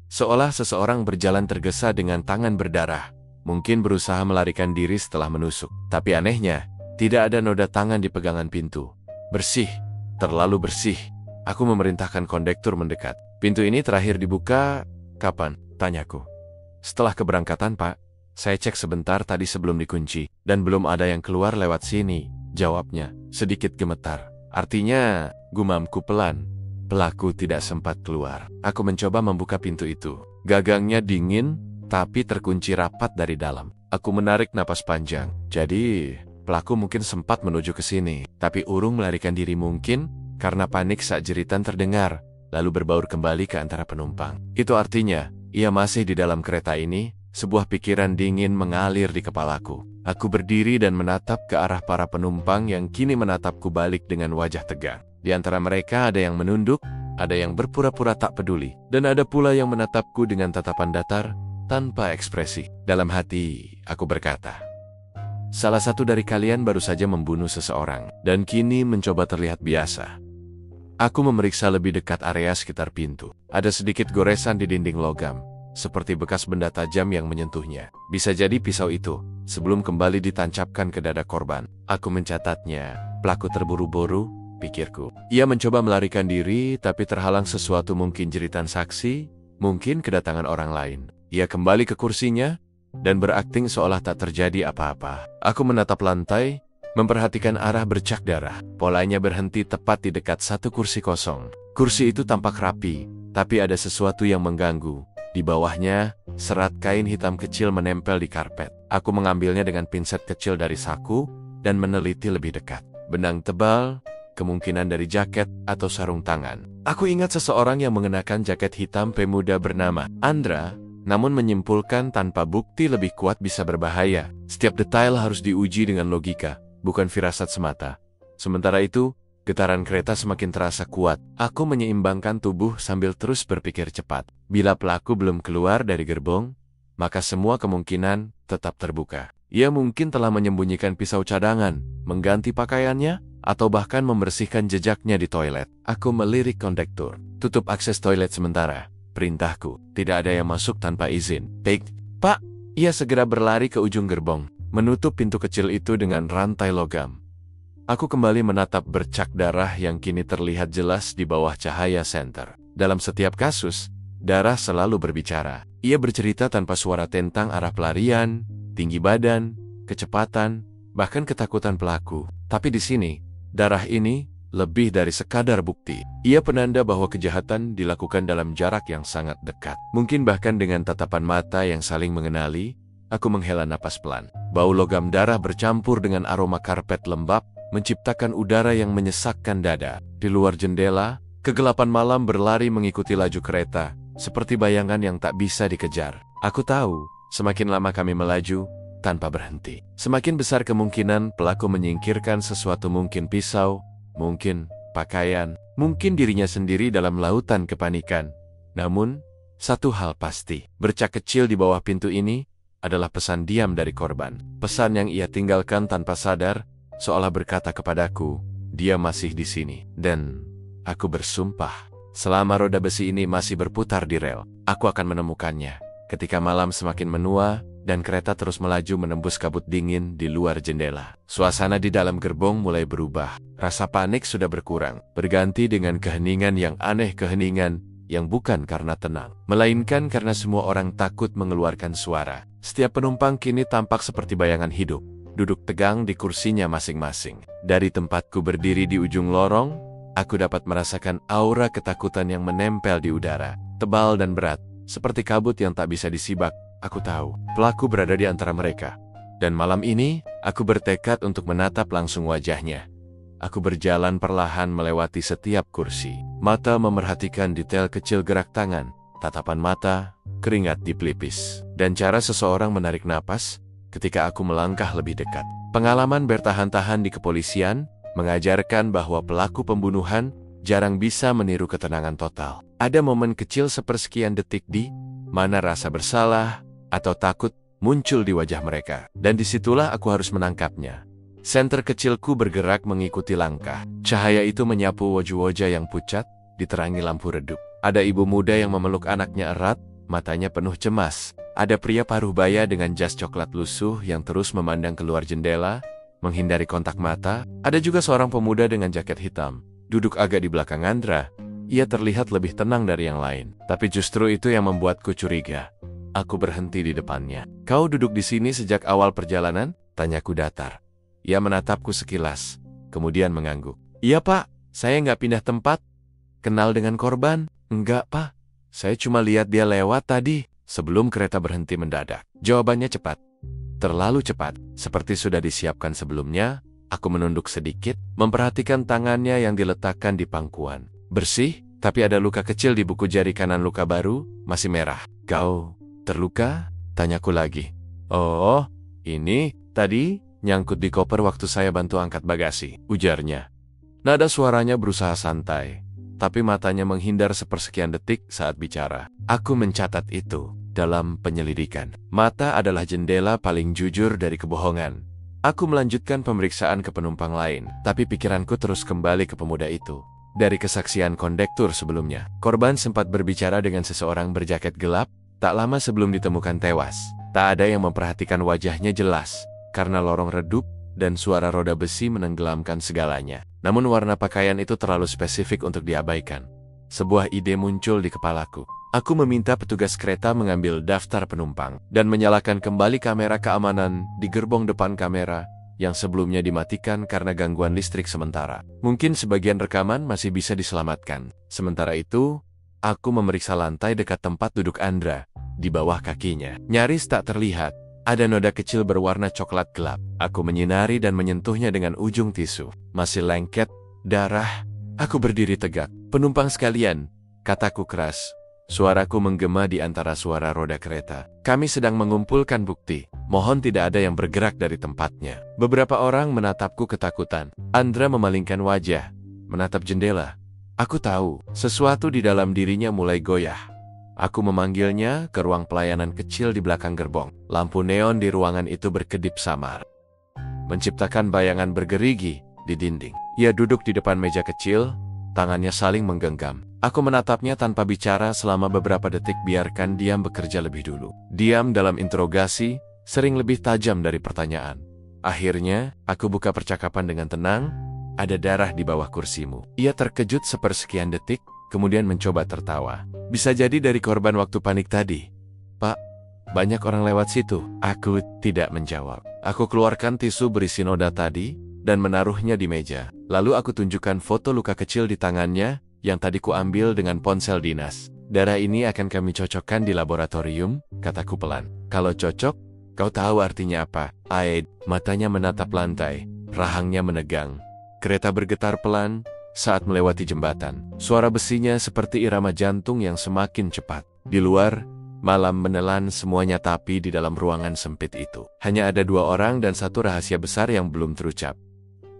Speaker 1: Seolah seseorang berjalan tergesa dengan tangan berdarah. Mungkin berusaha melarikan diri setelah menusuk. Tapi anehnya, tidak ada noda tangan di pegangan pintu. Bersih, terlalu bersih. Aku memerintahkan kondektur mendekat. Pintu ini terakhir dibuka kapan? Tanyaku. Setelah keberangkatan, Pak. Saya cek sebentar tadi sebelum dikunci, dan belum ada yang keluar lewat sini. Jawabnya, sedikit gemetar. Artinya, gumamku pelan. Pelaku tidak sempat keluar. Aku mencoba membuka pintu itu. Gagangnya dingin, tapi terkunci rapat dari dalam. Aku menarik napas panjang. Jadi, pelaku mungkin sempat menuju ke sini, tapi urung melarikan diri mungkin karena panik saat jeritan terdengar, lalu berbaur kembali ke antara penumpang. Itu artinya, ia masih di dalam kereta ini. Sebuah pikiran dingin mengalir di kepalaku. Aku berdiri dan menatap ke arah para penumpang yang kini menatapku balik dengan wajah tegang. Di antara mereka ada yang menunduk, ada yang berpura-pura tak peduli, dan ada pula yang menatapku dengan tatapan datar, tanpa ekspresi. Dalam hati, aku berkata, salah satu dari kalian baru saja membunuh seseorang, dan kini mencoba terlihat biasa. Aku memeriksa lebih dekat area sekitar pintu. Ada sedikit goresan di dinding logam, seperti bekas benda tajam yang menyentuhnya. Bisa jadi pisau itu, sebelum kembali ditancapkan ke dada korban. Aku mencatatnya. Pelaku terburu-buru, pikirku. Ia mencoba melarikan diri, tapi terhalang sesuatu, mungkin jeritan saksi, mungkin kedatangan orang lain. Ia kembali ke kursinya, dan berakting seolah tak terjadi apa-apa. Aku menatap lantai, memperhatikan arah bercak darah. Polanya berhenti tepat di dekat satu kursi kosong. Kursi itu tampak rapi, tapi ada sesuatu yang mengganggu. Di bawahnya, serat kain hitam kecil menempel di karpet. Aku mengambilnya dengan pinset kecil dari saku dan meneliti lebih dekat. Benang tebal, kemungkinan dari jaket atau sarung tangan. Aku ingat seseorang yang mengenakan jaket hitam pemuda bernama Andra, namun menyimpulkan tanpa bukti lebih kuat bisa berbahaya. Setiap detail harus diuji dengan logika, bukan firasat semata. Sementara itu, getaran kereta semakin terasa kuat. Aku menyeimbangkan tubuh sambil terus berpikir cepat. Bila pelaku belum keluar dari gerbong, maka semua kemungkinan tetap terbuka. Ia mungkin telah menyembunyikan pisau cadangan, mengganti pakaiannya, atau bahkan membersihkan jejaknya di toilet. Aku melirik kondektur. Tutup akses toilet sementara. Perintahku, tidak ada yang masuk tanpa izin. Baik, Pak. Ia segera berlari ke ujung gerbong, menutup pintu kecil itu dengan rantai logam. Aku kembali menatap bercak darah yang kini terlihat jelas di bawah cahaya senter. Dalam setiap kasus, darah selalu berbicara. Ia bercerita tanpa suara tentang arah pelarian, tinggi badan, kecepatan, bahkan ketakutan pelaku. Tapi di sini, darah ini lebih dari sekadar bukti. Ia penanda bahwa kejahatan dilakukan dalam jarak yang sangat dekat. Mungkin bahkan dengan tatapan mata yang saling mengenali. Aku menghela napas pelan. Bau logam darah bercampur dengan aroma karpet lembab, menciptakan udara yang menyesakkan dada. Di luar jendela, kegelapan malam berlari mengikuti laju kereta, seperti bayangan yang tak bisa dikejar. Aku tahu, semakin lama kami melaju, tanpa berhenti, semakin besar kemungkinan pelaku menyingkirkan sesuatu, mungkin pisau, mungkin pakaian, mungkin dirinya sendiri dalam lautan kepanikan. Namun, satu hal pasti, bercak kecil di bawah pintu ini adalah pesan diam dari korban. Pesan yang ia tinggalkan tanpa sadar, seolah berkata kepadaku, dia masih di sini. Dan aku bersumpah, selama roda besi ini masih berputar di rel, aku akan menemukannya. Ketika malam semakin menua, dan kereta terus melaju menembus kabut dingin di luar jendela. Suasana di dalam gerbong mulai berubah. Rasa panik sudah berkurang, berganti dengan keheningan yang aneh, keheningan yang bukan karena tenang, melainkan karena semua orang takut mengeluarkan suara. Setiap penumpang kini tampak seperti bayangan hidup, duduk tegang di kursinya masing-masing. Dari tempatku berdiri di ujung lorong, aku dapat merasakan aura ketakutan yang menempel di udara, tebal dan berat, seperti kabut yang tak bisa disibak. Aku tahu, pelaku berada di antara mereka. Dan malam ini, aku bertekad untuk menatap langsung wajahnya. Aku berjalan perlahan melewati setiap kursi. Mata memerhatikan detail kecil gerak tangan, tatapan mata, keringat di pelipis, dan cara seseorang menarik napas ketika aku melangkah lebih dekat. Pengalaman bertahan-tahan di kepolisian mengajarkan bahwa pelaku pembunuhan jarang bisa meniru ketenangan total. Ada momen kecil sepersekian detik di mana rasa bersalah atau takut muncul di wajah mereka, dan disitulah aku harus menangkapnya. Senter kecilku bergerak mengikuti langkah. Cahaya itu menyapu wajah-wajah yang pucat, diterangi lampu redup. Ada ibu muda yang memeluk anaknya erat, matanya penuh cemas. Ada pria paruh baya dengan jas coklat lusuh yang terus memandang keluar jendela, menghindari kontak mata. Ada juga seorang pemuda dengan jaket hitam, duduk agak di belakang Andra. Ia terlihat lebih tenang dari yang lain. Tapi justru itu yang membuatku curiga. Aku berhenti di depannya. "Kau duduk di sini sejak awal perjalanan?" tanyaku datar. Ia menatapku sekilas, kemudian mengangguk. "Iya, Pak. Saya nggak pindah tempat." "Kenal dengan korban?" "Enggak, Pak. Saya cuma lihat dia lewat tadi, sebelum kereta berhenti mendadak." Jawabannya cepat. Terlalu cepat. Seperti sudah disiapkan sebelumnya, aku menunduk sedikit, memperhatikan tangannya yang diletakkan di pangkuan. Bersih, tapi ada luka kecil di buku jari kanan, luka baru, masih merah. "Kau terluka?" tanyaku lagi. "Oh, ini tadi nyangkut di koper waktu saya bantu angkat bagasi," ujarnya. Nada suaranya berusaha santai, tapi matanya menghindar sepersekian detik saat bicara. Aku mencatat itu dalam penyelidikan. Mata adalah jendela paling jujur dari kebohongan. Aku melanjutkan pemeriksaan ke penumpang lain, tapi pikiranku terus kembali ke pemuda itu. Dari kesaksian kondektur sebelumnya, korban sempat berbicara dengan seseorang berjaket gelap, tak lama sebelum ditemukan tewas. Tak ada yang memperhatikan wajahnya jelas, karena lorong redup dan suara roda besi menenggelamkan segalanya. Namun warna pakaian itu terlalu spesifik untuk diabaikan. Sebuah ide muncul di kepalaku. Aku meminta petugas kereta mengambil daftar penumpang dan menyalakan kembali kamera keamanan di gerbong depan kamera. yang sebelumnya dimatikan karena gangguan listrik sementara. Mungkin sebagian rekaman masih bisa diselamatkan. Sementara itu, aku memeriksa lantai dekat tempat duduk Andra. Di bawah kakinya, nyaris tak terlihat, ada noda kecil berwarna coklat gelap. Aku menyinari dan menyentuhnya dengan ujung tisu. Masih lengket, darah. Aku berdiri tegak. Penumpang sekalian, kataku keras. Suaraku menggema di antara suara roda kereta. Kami sedang mengumpulkan bukti. Mohon tidak ada yang bergerak dari tempatnya. Beberapa orang menatapku ketakutan. Andra memalingkan wajah, menatap jendela. Aku tahu, sesuatu di dalam dirinya mulai goyah. Aku memanggilnya ke ruang pelayanan kecil di belakang gerbong. Lampu neon di ruangan itu berkedip samar, menciptakan bayangan bergerigi di dinding. Ia duduk di depan meja kecil, tangannya saling menggenggam. Aku menatapnya tanpa bicara selama beberapa detik, biarkan diam bekerja lebih dulu. Diam dalam interogasi sering lebih tajam dari pertanyaan. Akhirnya, aku buka percakapan dengan tenang. Ada darah di bawah kursimu. Ia terkejut sepersekian detik, kemudian mencoba tertawa. Bisa jadi dari korban waktu panik tadi. Pak, banyak orang lewat situ. Aku tidak menjawab. Aku keluarkan tisu berisi noda tadi dan menaruhnya di meja. Lalu aku tunjukkan foto luka kecil di tangannya yang tadi kuambil dengan ponsel dinas. Darah ini akan kami cocokkan di laboratorium, kataku pelan. Kalau cocok, kau tahu artinya apa? Aid, matanya menatap lantai, rahangnya menegang. Kereta bergetar pelan saat melewati jembatan. Suara besinya seperti irama jantung yang semakin cepat. Di luar, malam menelan semuanya, tapi di dalam ruangan sempit itu hanya ada dua orang dan satu rahasia besar yang belum terucap.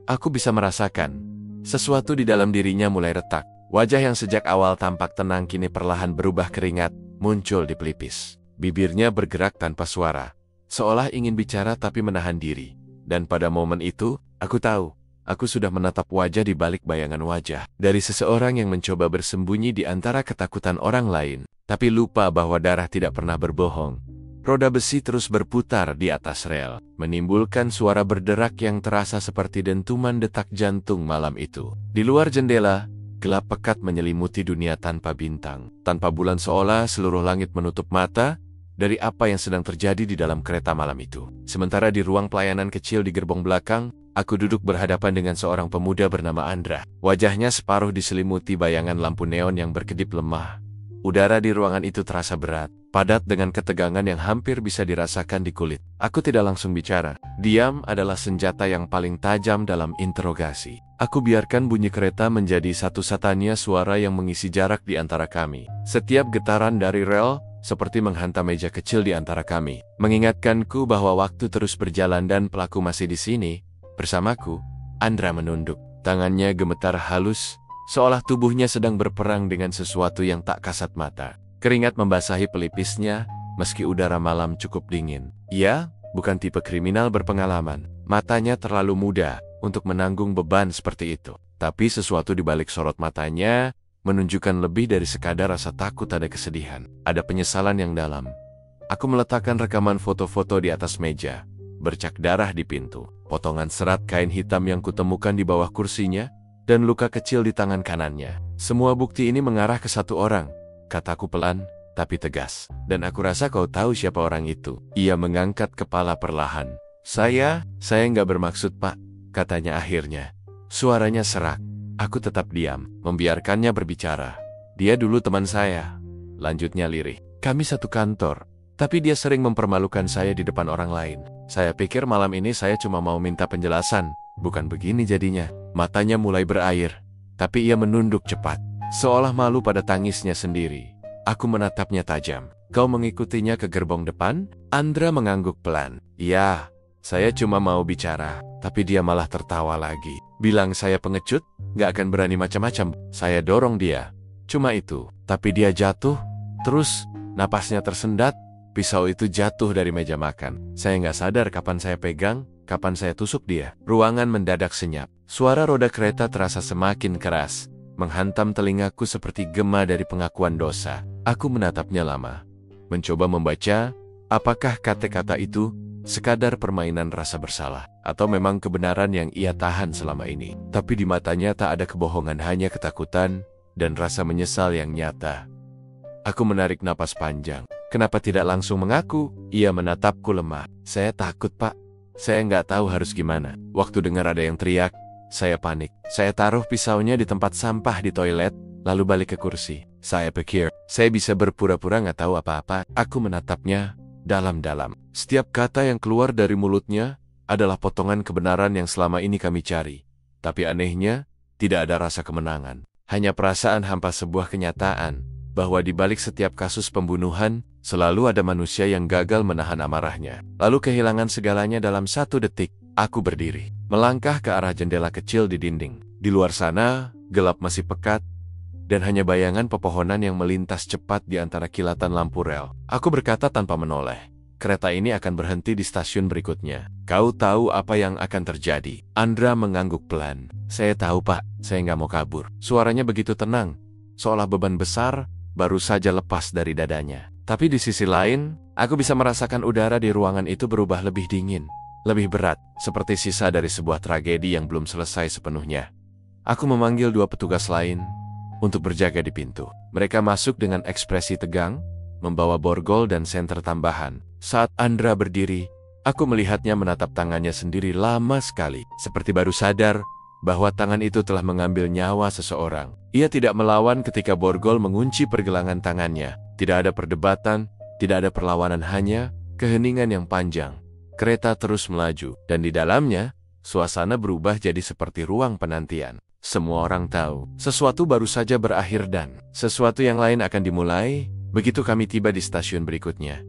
Speaker 1: Aku bisa merasakan sesuatu di dalam dirinya mulai retak. Wajah yang sejak awal tampak tenang kini perlahan berubah keringat, muncul di pelipis. Bibirnya bergerak tanpa suara, seolah ingin bicara tapi menahan diri. Dan pada momen itu, aku tahu, aku sudah menatap wajah di balik bayangan wajah. Dari seseorang yang mencoba bersembunyi di antara ketakutan orang lain, tapi lupa bahwa darah tidak pernah berbohong. Roda besi terus berputar di atas rel, menimbulkan suara berderak yang terasa seperti dentuman detak jantung malam itu. Di luar jendela, gelap pekat menyelimuti dunia tanpa bintang, tanpa bulan, seolah seluruh langit menutup mata dari apa yang sedang terjadi di dalam kereta malam itu. Sementara di ruang pelayanan kecil di gerbong belakang, aku duduk berhadapan dengan seorang pemuda bernama Andra. Wajahnya separuh diselimuti bayangan lampu neon yang berkedip lemah. Udara di ruangan itu terasa berat, padat dengan ketegangan yang hampir bisa dirasakan di kulit. Aku tidak langsung bicara. Diam adalah senjata yang paling tajam dalam interogasi. Aku biarkan bunyi kereta menjadi satu-satunya suara yang mengisi jarak di antara kami. Setiap getaran dari rel seperti menghantam meja kecil di antara kami, mengingatkanku bahwa waktu terus berjalan dan pelaku masih di sini, bersamaku. Andra menunduk. Tangannya gemetar halus, seolah tubuhnya sedang berperang dengan sesuatu yang tak kasat mata. Keringat membasahi pelipisnya, meski udara malam cukup dingin. Ia bukan tipe kriminal berpengalaman. Matanya terlalu muda untuk menanggung beban seperti itu. Tapi sesuatu di balik sorot matanya menunjukkan lebih dari sekadar rasa takut. Ada kesedihan, ada penyesalan yang dalam. Aku meletakkan rekaman foto-foto di atas meja. Bercak darah di pintu, potongan serat kain hitam yang kutemukan di bawah kursinya, dan luka kecil di tangan kanannya. Semua bukti ini mengarah ke satu orang, kataku pelan tapi tegas. Dan aku rasa kau tahu siapa orang itu. Ia mengangkat kepala perlahan. Saya nggak bermaksud, Pak, katanya akhirnya. Suaranya serak. Aku tetap diam, membiarkannya berbicara. Dia dulu teman saya, lanjutnya lirih. Kami satu kantor, tapi dia sering mempermalukan saya di depan orang lain. Saya pikir malam ini saya cuma mau minta penjelasan. Bukan begini jadinya. Matanya mulai berair, tapi ia menunduk cepat, seolah malu pada tangisnya sendiri. Aku menatapnya tajam. Kau mengikutinya ke gerbong depan? Andra mengangguk pelan. Iya, saya cuma mau bicara. Tapi dia malah tertawa lagi. Bilang saya pengecut, gak akan berani macam-macam. Saya dorong dia. Cuma itu. Tapi dia jatuh. Terus, napasnya tersendat. Pisau itu jatuh dari meja makan. Saya gak sadar kapan saya pegang, kapan saya tusuk dia. Ruangan mendadak senyap. Suara roda kereta terasa semakin keras, menghantam telingaku seperti gema dari pengakuan dosa. Aku menatapnya lama, mencoba membaca apakah kata-kata itu sekadar permainan rasa bersalah, atau memang kebenaran yang ia tahan selama ini. Tapi di matanya tak ada kebohongan, hanya ketakutan dan rasa menyesal yang nyata. Aku menarik napas panjang. Kenapa tidak langsung mengaku? Ia menatapku lemah. Saya takut, Pak. Saya nggak tahu harus gimana. Waktu dengar ada yang teriak, saya panik. Saya taruh pisaunya di tempat sampah di toilet, lalu balik ke kursi. Saya pikir, saya bisa berpura-pura nggak tahu apa-apa. Aku menatapnya dalam-dalam. Setiap kata yang keluar dari mulutnya adalah potongan kebenaran yang selama ini kami cari. Tapi anehnya, tidak ada rasa kemenangan. Hanya perasaan hampa sebuah kenyataan, bahwa di balik setiap kasus pembunuhan, selalu ada manusia yang gagal menahan amarahnya. Lalu kehilangan segalanya dalam 1 detik. Aku berdiri, melangkah ke arah jendela kecil di dinding. Di luar sana, gelap masih pekat, dan hanya bayangan pepohonan yang melintas cepat di antara kilatan lampu rel. Aku berkata tanpa menoleh, kereta ini akan berhenti di stasiun berikutnya. Kau tahu apa yang akan terjadi? Andra mengangguk pelan. Saya tahu, Pak. Saya nggak mau kabur. Suaranya begitu tenang, seolah beban besar baru saja lepas dari dadanya. Tapi di sisi lain, aku bisa merasakan udara di ruangan itu berubah lebih dingin, lebih berat, seperti sisa dari sebuah tragedi yang belum selesai sepenuhnya. Aku memanggil 2 petugas lain untuk berjaga di pintu. Mereka masuk dengan ekspresi tegang, membawa borgol dan senter tambahan. Saat Andra berdiri, aku melihatnya menatap tangannya sendiri lama sekali, seperti baru sadar bahwa tangan itu telah mengambil nyawa seseorang. Ia tidak melawan ketika borgol mengunci pergelangan tangannya. Tidak ada perdebatan, tidak ada perlawanan, hanya keheningan yang panjang. Kereta terus melaju, dan di dalamnya, suasana berubah jadi seperti ruang penantian. Semua orang tahu, sesuatu baru saja berakhir dan sesuatu yang lain akan dimulai begitu kami tiba di stasiun berikutnya.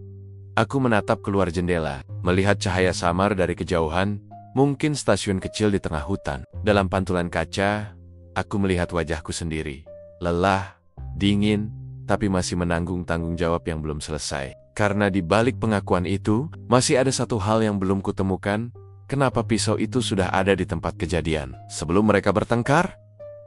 Speaker 1: Aku menatap keluar jendela, melihat cahaya samar dari kejauhan, mungkin stasiun kecil di tengah hutan. Dalam pantulan kaca, aku melihat wajahku sendiri. Lelah, dingin, tapi masih menanggung tanggung jawab yang belum selesai. Karena di balik pengakuan itu, masih ada satu hal yang belum kutemukan. Kenapa pisau itu sudah ada di tempat kejadian sebelum mereka bertengkar?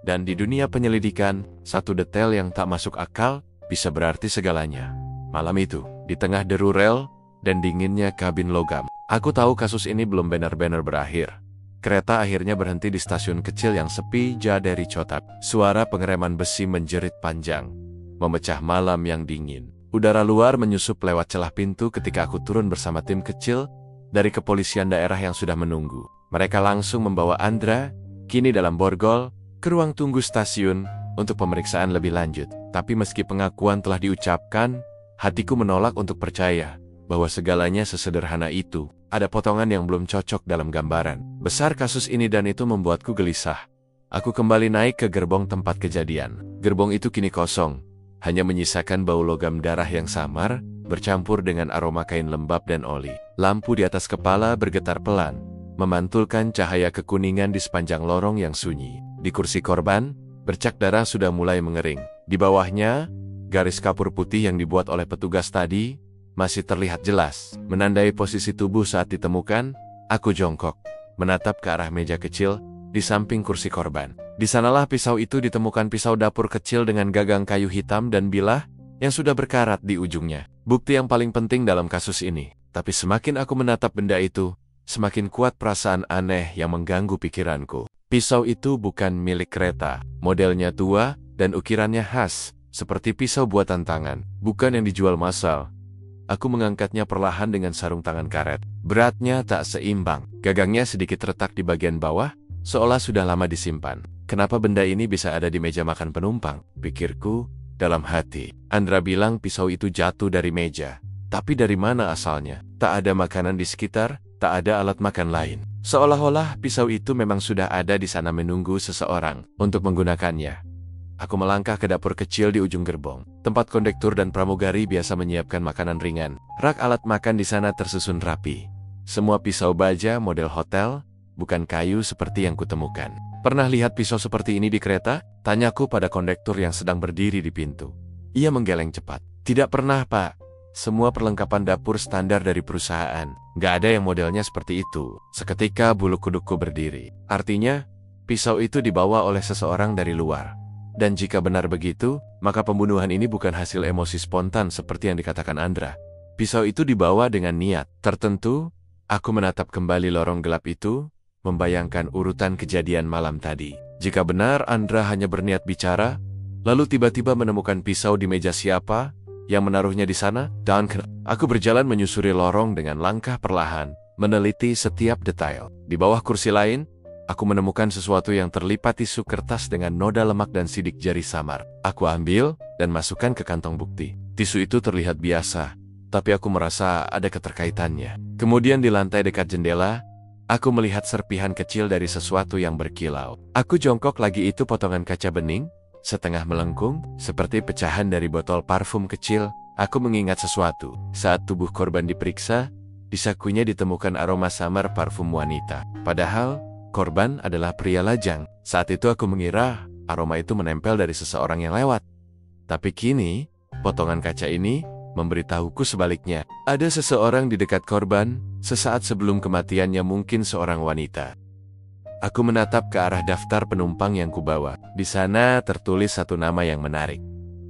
Speaker 1: Dan di dunia penyelidikan, satu detail yang tak masuk akal bisa berarti segalanya. Malam itu, di tengah deru rel dan dinginnya kabin logam, aku tahu kasus ini belum benar-benar berakhir. Kereta akhirnya berhenti di stasiun kecil yang sepi jauh dari Chotap. Suara pengereman besi menjerit panjang, memecah malam yang dingin. Udara luar menyusup lewat celah pintu ketika aku turun bersama tim kecil dari kepolisian daerah yang sudah menunggu. Mereka langsung membawa Andra, kini dalam borgol, ke ruang tunggu stasiun untuk pemeriksaan lebih lanjut. Tapi meski pengakuan telah diucapkan, hatiku menolak untuk percaya bahwa segalanya sesederhana itu. Ada potongan yang belum cocok dalam gambaran besar kasus ini, dan itu membuatku gelisah. Aku kembali naik ke gerbong tempat kejadian. Gerbong itu kini kosong, hanya menyisakan bau logam darah yang samar, bercampur dengan aroma kain lembab dan oli. Lampu di atas kepala bergetar pelan, memantulkan cahaya kekuningan di sepanjang lorong yang sunyi. Di kursi korban, bercak darah sudah mulai mengering. Di bawahnya, garis kapur putih yang dibuat oleh petugas tadi masih terlihat jelas, menandai posisi tubuh saat ditemukan. Aku jongkok, menatap ke arah meja kecil di samping kursi korban. Di sanalah pisau itu ditemukan, pisau dapur kecil dengan gagang kayu hitam dan bilah yang sudah berkarat di ujungnya. Bukti yang paling penting dalam kasus ini. Tapi semakin aku menatap benda itu, semakin kuat perasaan aneh yang mengganggu pikiranku. Pisau itu bukan milik kereta, modelnya tua dan ukirannya khas, seperti pisau buatan tangan, bukan yang dijual massal. Aku mengangkatnya perlahan dengan sarung tangan karet. Beratnya tak seimbang, gagangnya sedikit retak di bagian bawah, seolah sudah lama disimpan. Kenapa benda ini bisa ada di meja makan penumpang? Pikirku dalam hati. Andra bilang pisau itu jatuh dari meja. Tapi dari mana asalnya? Tak ada makanan di sekitar, tak ada alat makan lain. Seolah-olah pisau itu memang sudah ada di sana menunggu seseorang untuk menggunakannya. Aku melangkah ke dapur kecil di ujung gerbong, tempat kondektur dan pramugari biasa menyiapkan makanan ringan. Rak alat makan di sana tersusun rapi. Semua pisau baja model hotel, bukan kayu seperti yang kutemukan. Pernah lihat pisau seperti ini di kereta? Tanyaku pada kondektur yang sedang berdiri di pintu. Ia menggeleng cepat. Tidak pernah, Pak. Semua perlengkapan dapur standar dari perusahaan. Nggak ada yang modelnya seperti itu. Seketika bulu kudukku berdiri. Artinya, pisau itu dibawa oleh seseorang dari luar. Dan jika benar begitu, maka pembunuhan ini bukan hasil emosi spontan seperti yang dikatakan Andra. Pisau itu dibawa dengan niat tertentu. Aku menatap kembali lorong gelap itu, membayangkan urutan kejadian malam tadi. Jika benar Andra hanya berniat bicara, lalu tiba-tiba menemukan pisau di meja siapa yang menaruhnya di sana, dan aku berjalan menyusuri lorong dengan langkah perlahan, meneliti setiap detail. Di bawah kursi lain, aku menemukan sesuatu yang terlipat tisu kertas dengan noda lemak dan sidik jari samar. Aku ambil dan masukkan ke kantong bukti. Tisu itu terlihat biasa, tapi aku merasa ada keterkaitannya. Kemudian di lantai dekat jendela, aku melihat serpihan kecil dari sesuatu yang berkilau. Aku jongkok lagi, itu potongan kaca bening, setengah melengkung, seperti pecahan dari botol parfum kecil. Aku mengingat sesuatu. Saat tubuh korban diperiksa, di sakunya ditemukan aroma samar parfum wanita. Padahal, korban adalah pria lajang. Saat itu aku mengira aroma itu menempel dari seseorang yang lewat. Tapi kini, potongan kaca ini memberitahuku sebaliknya. Ada seseorang di dekat korban, sesaat sebelum kematiannya, mungkin seorang wanita. Aku menatap ke arah daftar penumpang yang kubawa. Di sana tertulis satu nama yang menarik.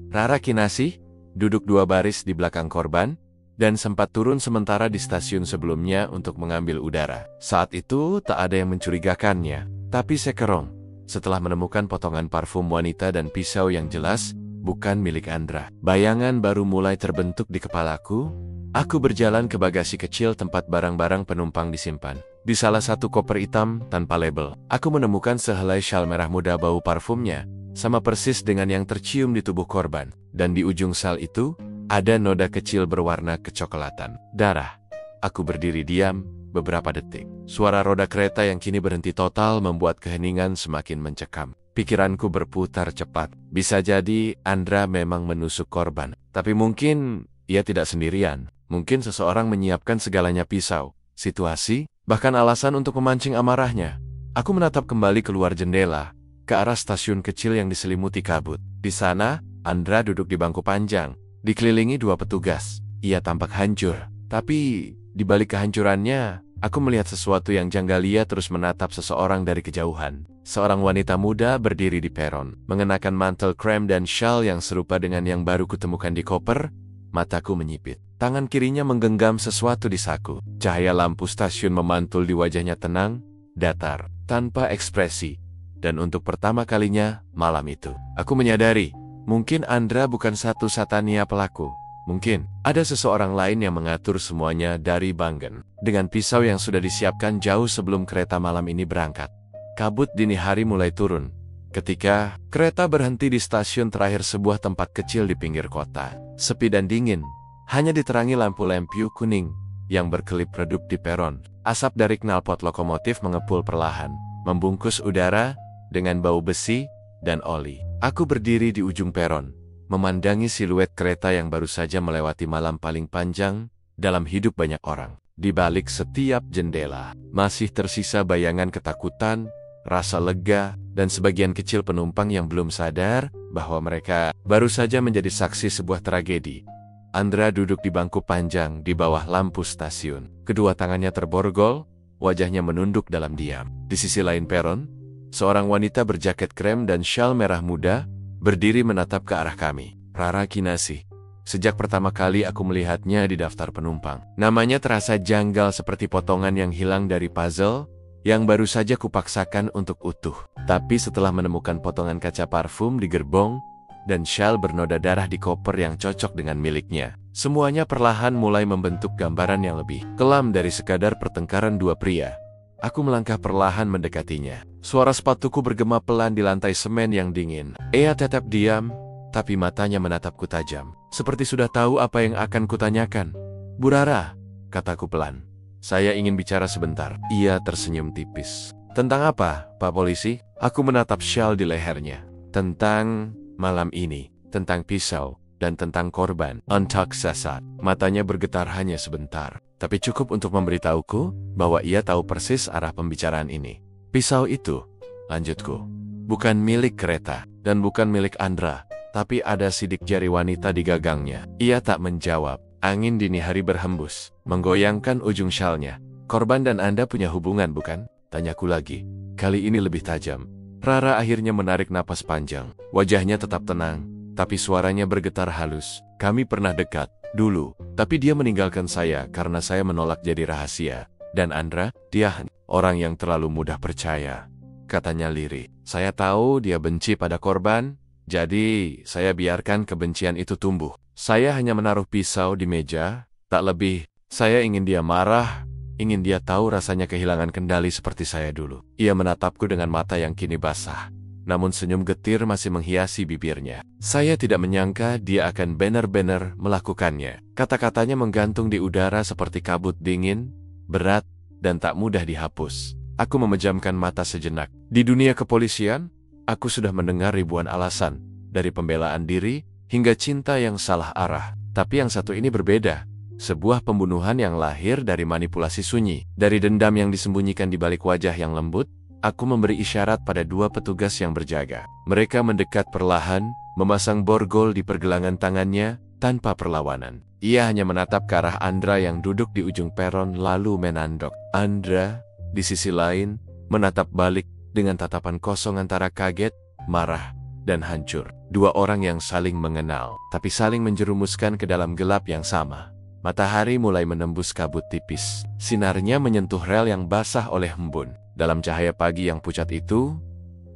Speaker 1: Rara Kinasih, duduk 2 baris di belakang korban, dan sempat turun sementara di stasiun sebelumnya untuk mengambil udara. Saat itu tak ada yang mencurigakannya, tapi sekerong setelah menemukan potongan parfum wanita dan pisau yang jelas bukan milik Andra. Bayangan baru mulai terbentuk di kepalaku. Aku berjalan ke bagasi kecil tempat barang-barang penumpang disimpan. Di salah satu koper hitam tanpa label, aku menemukan sehelai syal merah muda bau parfumnya, sama persis dengan yang tercium di tubuh korban. Dan di ujung syal itu, ada noda kecil berwarna kecoklatan. Darah. Aku berdiri diam beberapa detik. Suara roda kereta yang kini berhenti total membuat keheningan semakin mencekam. Pikiranku berputar cepat. Bisa jadi Andra memang menusuk korban. Tapi mungkin ia tidak sendirian. Mungkin seseorang menyiapkan segalanya, pisau, situasi, bahkan alasan untuk memancing amarahnya. Aku menatap kembali keluar jendela, ke arah stasiun kecil yang diselimuti kabut. Di sana, Andra duduk di bangku panjang, dikelilingi 2 petugas. Ia tampak hancur, tapi di balik kehancurannya, aku melihat sesuatu yang janggal. Ia terus menatap seseorang dari kejauhan. Seorang wanita muda berdiri di peron, mengenakan mantel krem dan syal yang serupa dengan yang baru kutemukan di koper. Mataku menyipit. Tangan kirinya menggenggam sesuatu di saku. Cahaya lampu stasiun memantul di wajahnya, tenang, datar, tanpa ekspresi. Dan untuk pertama kalinya malam itu, aku menyadari, mungkin Andra bukan satu-satunya pelaku. Mungkin ada seseorang lain yang mengatur semuanya dari Bangen. Dengan pisau yang sudah disiapkan jauh sebelum kereta malam ini berangkat. Kabut dini hari mulai turun ketika kereta berhenti di stasiun terakhir, sebuah tempat kecil di pinggir kota. Sepi dan dingin, hanya diterangi lampu-lampu kuning yang berkelip redup di peron. Asap dari knalpot lokomotif mengepul perlahan, membungkus udara dengan bau besi dan oli. Aku berdiri di ujung peron, memandangi siluet kereta yang baru saja melewati malam paling panjang dalam hidup banyak orang. Di balik setiap jendela, masih tersisa bayangan ketakutan, rasa lega, dan sebagian kecil penumpang yang belum sadar bahwa mereka baru saja menjadi saksi sebuah tragedi. Andra duduk di bangku panjang di bawah lampu stasiun. Kedua tangannya terborgol, wajahnya menunduk dalam diam. Di sisi lain peron, seorang wanita berjaket krem dan syal merah muda berdiri menatap ke arah kami. Rara Kinasih. Sejak pertama kali aku melihatnya di daftar penumpang, namanya terasa janggal seperti potongan yang hilang dari puzzle yang baru saja kupaksakan untuk utuh. Tapi setelah menemukan potongan kaca parfum di gerbong dan syal bernoda darah di koper yang cocok dengan miliknya, semuanya perlahan mulai membentuk gambaran yang lebih kelam dari sekadar pertengkaran 2 pria. Aku melangkah perlahan mendekatinya. Suara sepatuku bergema pelan di lantai semen yang dingin. Ia tetap diam, tapi matanya menatapku tajam, seperti sudah tahu apa yang akan kutanyakan. "Bu Rara," kataku pelan. "Saya ingin bicara sebentar." Ia tersenyum tipis. "Tentang apa, Pak Polisi?" Aku menatap syal di lehernya. "Tentang malam ini, tentang pisau, dan tentang korban." Ontak sesat. Matanya bergetar hanya sebentar, tapi cukup untuk memberitahuku bahwa ia tahu persis arah pembicaraan ini. "Pisau itu," lanjutku, "bukan milik kereta, dan bukan milik Andra, tapi ada sidik jari wanita di gagangnya." Ia tak menjawab. Angin dini hari berhembus, menggoyangkan ujung syalnya. "Korban dan Anda punya hubungan, bukan?" tanyaku lagi. Kali ini lebih tajam. Rara akhirnya menarik napas panjang. Wajahnya tetap tenang, tapi suaranya bergetar halus. "Kami pernah dekat, dulu, tapi dia meninggalkan saya karena saya menolak jadi rahasia. Dan Andra, dia orang yang terlalu mudah percaya," katanya lirih. "Saya tahu dia benci pada korban, jadi saya biarkan kebencian itu tumbuh. Saya hanya menaruh pisau di meja, tak lebih. Saya ingin dia marah, Ingin dia tahu rasanya kehilangan kendali seperti saya dulu. Ia menatapku dengan mata yang kini basah. Namun senyum getir masih menghiasi bibirnya. Saya tidak menyangka dia akan benar-benar melakukannya. Kata-katanya menggantung di udara seperti kabut dingin, berat, dan tak mudah dihapus. Aku memejamkan mata sejenak. Di dunia kepolisian, aku sudah mendengar ribuan alasan. Dari pembelaan diri, hingga cinta yang salah arah. Tapi yang satu ini berbeda. Sebuah pembunuhan yang lahir dari manipulasi sunyi. Dari dendam yang disembunyikan di balik wajah yang lembut, aku memberi isyarat pada dua petugas yang berjaga. Mereka mendekat perlahan, memasang borgol di pergelangan tangannya, tanpa perlawanan. Ia hanya menatap ke arah Andra yang duduk di ujung peron lalu menandok. Andra, di sisi lain, menatap balik dengan tatapan kosong antara kaget, marah, dan hancur. Dua orang yang saling mengenal, tapi saling menjerumuskan ke dalam gelap yang sama. Matahari mulai menembus kabut tipis. Sinarnya menyentuh rel yang basah oleh embun. Dalam cahaya pagi yang pucat itu,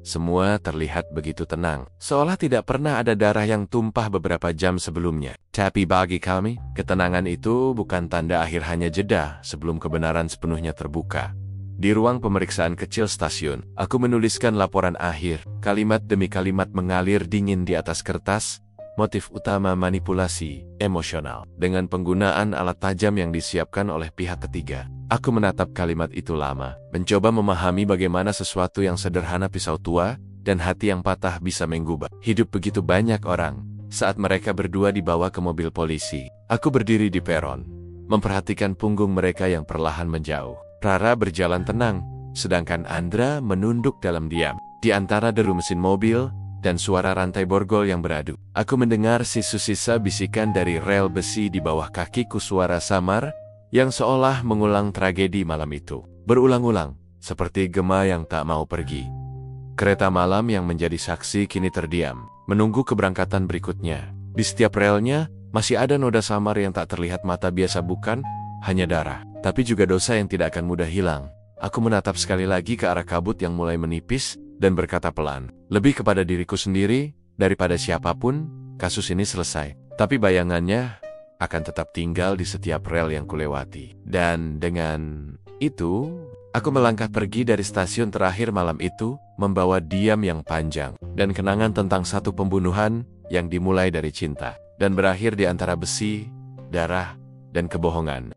Speaker 1: semua terlihat begitu tenang. Seolah tidak pernah ada darah yang tumpah beberapa jam sebelumnya. Tapi bagi kami, ketenangan itu bukan tanda akhir, hanya jeda sebelum kebenaran sepenuhnya terbuka. Di ruang pemeriksaan kecil stasiun, aku menuliskan laporan akhir. Kalimat demi kalimat mengalir dingin di atas kertas. Motif utama manipulasi emosional dengan penggunaan alat tajam yang disiapkan oleh pihak ketiga. Aku menatap kalimat itu lama, mencoba memahami bagaimana sesuatu yang sederhana, pisau tua dan hati yang patah, bisa mengubah hidup begitu banyak orang. Saat mereka berdua dibawa ke mobil polisi, aku berdiri di peron, memperhatikan punggung mereka yang perlahan menjauh. Rara berjalan tenang, sedangkan Andra menunduk dalam diam. Di antara deru mesin mobil dan suara rantai borgol yang beradu, aku mendengar sisa-sisa bisikan dari rel besi di bawah kakiku, suara samar yang seolah mengulang tragedi malam itu. Berulang-ulang, seperti gema yang tak mau pergi. Kereta malam yang menjadi saksi kini terdiam, menunggu keberangkatan berikutnya. Di setiap relnya, masih ada noda samar yang tak terlihat mata biasa, bukan hanya darah, tapi juga dosa yang tidak akan mudah hilang. Aku menatap sekali lagi ke arah kabut yang mulai menipis, dan berkata pelan, lebih kepada diriku sendiri, daripada siapapun, kasus ini selesai. Tapi bayangannya akan tetap tinggal di setiap rel yang kulewati. Dan dengan itu, aku melangkah pergi dari stasiun terakhir malam itu, membawa diam yang panjang, dan kenangan tentang satu pembunuhan yang dimulai dari cinta, dan berakhir di antara besi, darah, dan kebohongan.